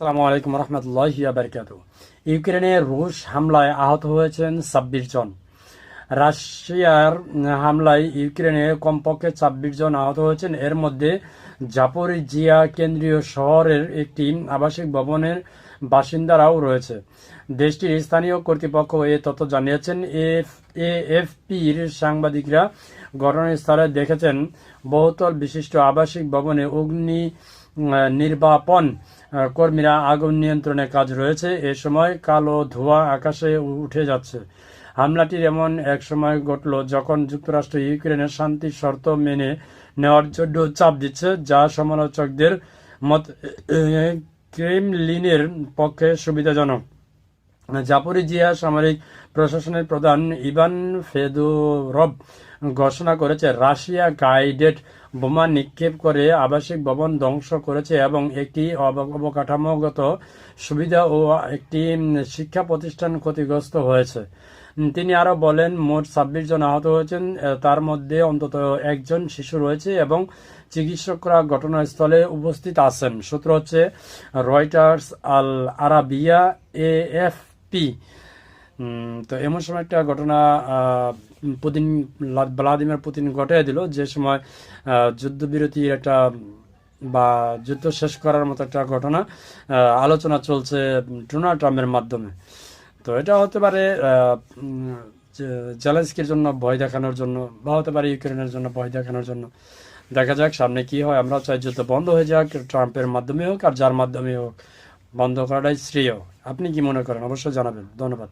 আসসালামু আলাইকুম রহমতুল্লাহি ওয়া বারাকাতুহু। ইউক্রেনে রুশ হামলায় আহত হয়েছেন ২৬ জন। রাশিয়ার হামলায় ইউক্রেনে কমপক্ষে ২৬ জন আহত হয়েছেন। এর মধ্যে জাপোরিজিয়া কেন্দ্রীয় শহরের একটি আবাসিক ভবনের বাসিন্দারাও রয়েছে। দেশটির স্থানীয় কর্তৃপক্ষ এ তথ্য জানিয়েছেন। এএফপির সাংবাদিকরা ঘটনাস্থলে দেখেছেন বহুতল বিশিষ্ট আবাসিক ভবনে অগ্নি নির্বাপন কর্মীরা আগুন নিয়ন্ত্রণে কাজ রয়েছে। এ সময় কালো ধোঁয়া আকাশে উঠে যাচ্ছে। হামলাটির এমন এক সময় ঘটল যখন যুক্তরাষ্ট্র ইউক্রেনের শান্তির শর্ত মেনে নেওয়ার জন্য চাপ দিচ্ছে, যা সমালোচকদের মত ক্রেমলিনের পক্ষে সুবিধাজনক। জাপোরিজিয়া সামরিক প্রশাসনের প্রধান ইভান ফেদোরভ ঘোষণা করেছে, রাশিয়া গাইডেড বোমা নিক্ষেপ করে আবাসিক ভবন ধ্বংস করেছে এবং একটি অবকাঠামোগত সুবিধা ও একটি শিক্ষা প্রতিষ্ঠান ক্ষতিগ্রস্ত হয়েছে। তিনি আরও বলেন, মোট ২৬ জন আহত হয়েছেন, তার মধ্যে অন্তত একজন শিশু রয়েছে এবং চিকিৎসকরা ঘটনাস্থলে উপস্থিত আছেন। সূত্র হচ্ছে রয়টার্স, আল আরাবিয়া, এএফপি। তো এমন সময় একটা ঘটনা ভ্লাদিমির পুতিন ঘটিয়ে দিল, যে সময় যুদ্ধবিরতির একটা বা যুদ্ধ শেষ করার মতো একটা ঘটনা আলোচনা চলছে ডোনাল্ড ট্রাম্পের মাধ্যমে। তো এটা হতে পারে জেলেনস্কির জন্য ভয় দেখানোর জন্য, বা হতে পারে ইউক্রেনের জন্য ভয় দেখানোর জন্য। দেখা যাক সামনে কি হয়। আমরা চাই যুদ্ধ বন্ধ হয়ে যাক, ট্রাম্পের মাধ্যমে হোক আর যার মাধ্যমে হোক, বন্ধ করাটাই শ্রেয়। আপনি কি মনে করেন অবশ্যই জানাবেন। ধন্যবাদ।